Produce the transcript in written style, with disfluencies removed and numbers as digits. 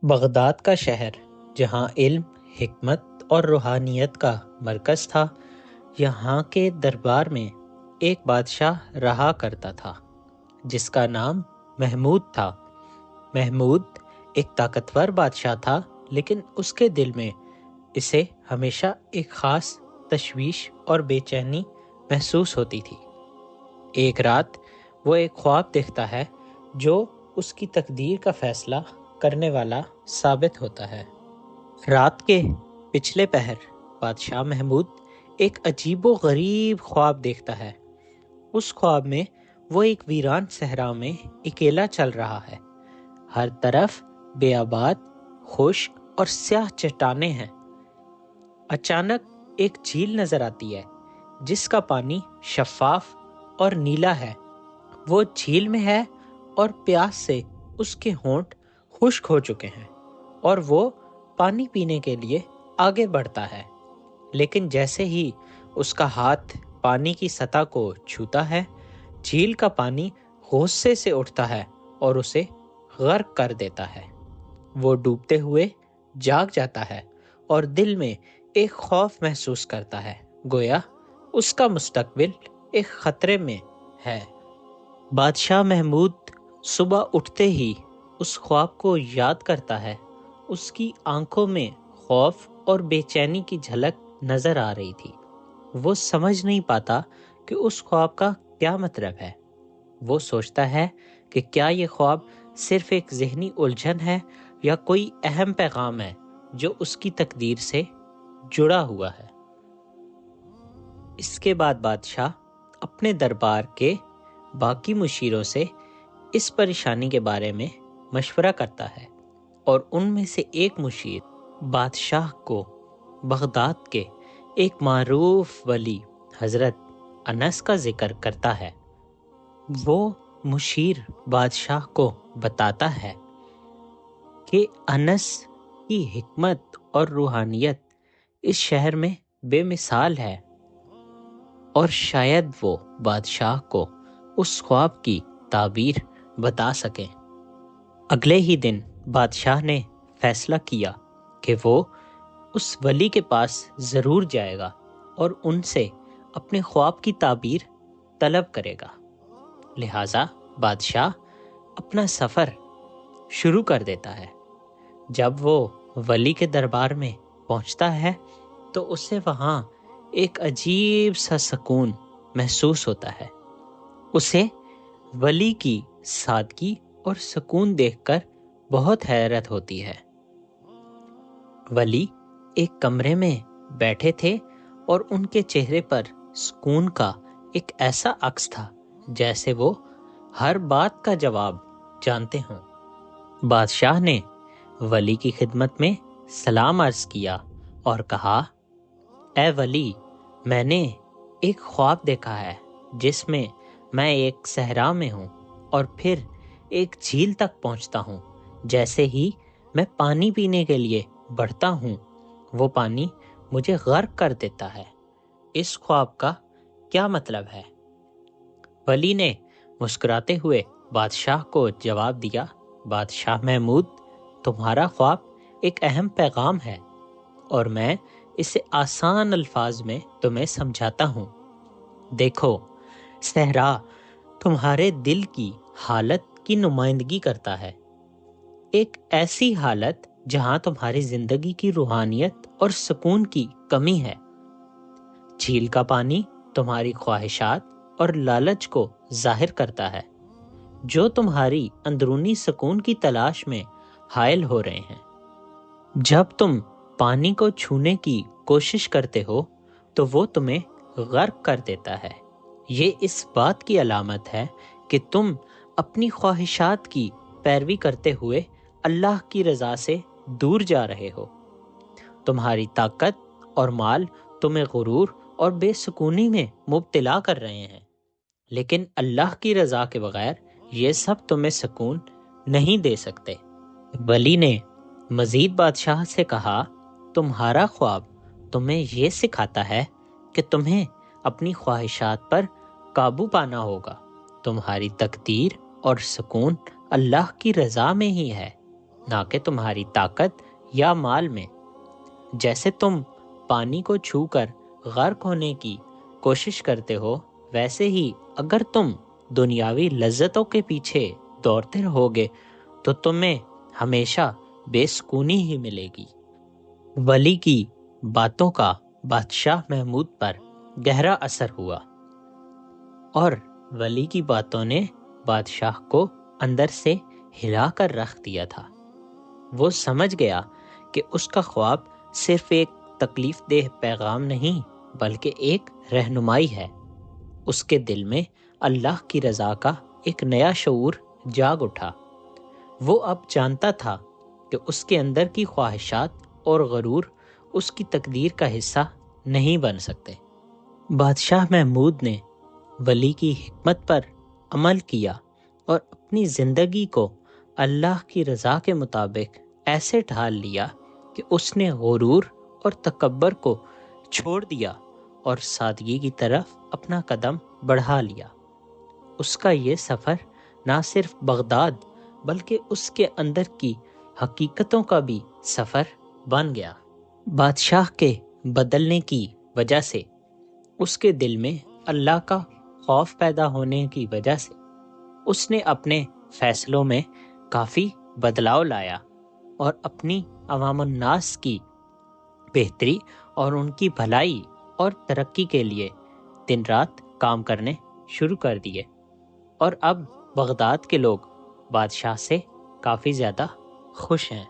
Baghdad کا شہر جہاں علم، حکمت اور روحانیت کا مرکز تھا، یہاں کے دربار میں ایک بادشاہ رہا کرتا تھا جس کا نام محمود تھا۔ محمود ایک طاقتور بادشاہ تھا، لیکن اس کے دل میں اسے ہمیشہ ایک خاص تشویش اور بے چینی محسوس ہوتی تھی۔ ایک رات وہ ایک خواب دیکھتا ہے جو اس کی تقدیر کا فیصلہ کرنے والا ثابت ہوتا ہے۔ رات کے پچھلے پہر بادشاہ محمود ایک عجیب و غریب خواب دیکھتا ہے۔ اس خواب میں وہ ایک ویران صحرا میں اکیلا چل رہا ہے۔ ہر طرف بیابان، خشک اور سیاہ چٹانیں ہیں۔ اچانک ایک جھیل نظر آتی ہے جس کا پانی شفاف اور نیلا ہے۔ وہ جھیل میں ہے اور پیاس سے اس کے ہونٹ خشک ہو چکے ہیں اور وہ پانی پینے کے لیے آگے بڑھتا ہے، لیکن جیسے ہی اس کا ہاتھ پانی کی سطح کو چھوتا ہے، جھیل کا پانی غصے سے اٹھتا ہے اور اسے غرق کر دیتا ہے۔ وہ ڈوبتے ہوئے جاگ جاتا ہے اور دل میں ایک خوف محسوس کرتا ہے، گویا اس کا مستقبل ایک خطرے میں ہے۔ بادشاہ محمود صبح اٹھتے ہی اس خواب کو یاد کرتا ہے۔ اس کی آنکھوں میں خوف اور بے چینی کی جھلک نظر آ رہی تھی۔ وہ سمجھ نہیں پاتا کہ اس خواب کا کیا مطلب ہے۔ وہ سوچتا ہے کہ کیا یہ خواب صرف ایک ذہنی الجھن ہے یا کوئی اہم پیغام ہے جو اس کی تقدیر سے جڑا ہوا ہے۔ اس کے بعد بادشاہ اپنے دربار کے باقی مشیروں سے اس پریشانی کے بارے میں مشورہ کرتا ہے، اور ان میں سے ایک مشیر بادشاہ کو بغداد کے ایک معروف ولی حضرت انس کا ذکر کرتا ہے۔ وہ مشیر بادشاہ کو بتاتا ہے کہ انس کی حکمت اور روحانیت اس شہر میں بے مثال ہے، اور شاید وہ بادشاہ کو اس خواب کی تعبیر بتا سکیں۔ اگلے ہی دن بادشاہ نے فیصلہ کیا کہ وہ اس ولی کے پاس ضرور جائے گا اور ان سے اپنے خواب کی تعبیر طلب کرے گا۔ لہٰذا بادشاہ اپنا سفر شروع کر دیتا ہے۔ جب وہ ولی کے دربار میں پہنچتا ہے تو اسے وہاں ایک عجیب سا سکون محسوس ہوتا ہے۔ اسے ولی کی سادگی اور سکون دیکھ کر بہت حیرت ہوتی ہے۔ ولی ایک کمرے میں بیٹھے تھے اور ان کے چہرے پر سکون کا ایک ایسا عکس تھا جیسے وہ ہر بات کا جواب جانتے ہوں۔ بادشاہ نے ولی کی خدمت میں سلام عرض کیا اور کہا، اے ولی، میں نے ایک خواب دیکھا ہے جس میں میں ایک صحرا میں ہوں اور پھر ایک جھیل تک پہنچتا ہوں۔ جیسے ہی میں پانی پینے کے لیے بڑھتا ہوں، وہ پانی مجھے غرق کر دیتا ہے۔ اس خواب کا کیا مطلب ہے؟ ولی نے مسکراتے ہوئے بادشاہ کو جواب دیا، بادشاہ محمود، تمہارا خواب ایک اہم پیغام ہے اور میں اسے آسان الفاظ میں تمہیں سمجھاتا ہوں۔ دیکھو، صحرا تمہارے دل کی حالت کی نمائندگی کرتا ہے، ایک ایسی حالت جہاں تمہاری زندگی کی روحانیت اور سکون کی کمی ہے۔ جھیل کا پانی تمہاری خواہشات اور لالچ کو ظاہر کرتا ہے، جو تمہاری اندرونی سکون کی تلاش میں حائل ہو رہے ہیں۔ جب تم پانی کو چھونے کی کوشش کرتے ہو تو وہ تمہیں غرق کر دیتا ہے۔ یہ اس بات کی علامت ہے کہ تم اپنی خواہشات کی پیروی کرتے ہوئے اللہ کی رضا سے دور جا رہے ہو۔ تمہاری طاقت اور مال تمہیں غرور اور بے سکونی میں مبتلا کر رہے ہیں، لیکن اللہ کی رضا کے بغیر یہ سب تمہیں سکون نہیں دے سکتے۔ ولی نے مزید بادشاہ سے کہا، تمہارا خواب تمہیں یہ سکھاتا ہے کہ تمہیں اپنی خواہشات پر قابو پانا ہوگا۔ تمہاری تقدیر اور سکون اللہ کی رضا میں ہی ہے۔ نہ کہ تمہاری طاقت یا مال میں۔ جیسے تم پانی کو چھو کر غرق ہونے کی کوشش کرتے ہو، ویسے ہی اگر تم دنیاوی لذتوں کے پیچھے دوڑتے رہوگے تو تمہیں ہمیشہ بے سکونی ہی ملے گی۔ ولی کی باتوں کا بادشاہ محمود پر گہرا اثر ہوا، اور ولی کی باتوں نے بادشاہ کو اندر سے ہلا کر رکھ دیا تھا۔ وہ سمجھ گیا کہ اس کا خواب صرف ایک تکلیف دہ پیغام نہیں بلکہ ایک رہنمائی ہے۔ اس کے دل میں اللہ کی رضا کا ایک نیا شعور جاگ اٹھا۔ وہ اب جانتا تھا کہ اس کے اندر کی خواہشات اور غرور اس کی تقدیر کا حصہ نہیں بن سکتے۔ بادشاہ محمود نے ولی کی حکمت پر عمل کیا اور اپنی زندگی کو اللہ کی رضا کے مطابق ایسے ڈھال لیا کہ اس نے غرور اور تکبر کو چھوڑ دیا اور سادگی کی طرف اپنا قدم بڑھا لیا۔ اس کا یہ سفر نہ صرف بغداد بلکہ اس کے اندر کی حقیقتوں کا بھی سفر بن گیا۔ بادشاہ کے بدلنے کی وجہ سے اس کے دل میں اللہ کا خوف پیدا ہونے کی وجہ سے اس نے اپنے فیصلوں میں کافی بدلاؤ لایا اور اپنی عوام الناس کی بہتری اور ان کی بھلائی اور ترقی کے لیے دن رات کام کرنے شروع کر دیے، اور اب بغداد کے لوگ بادشاہ سے کافی زیادہ خوش ہیں۔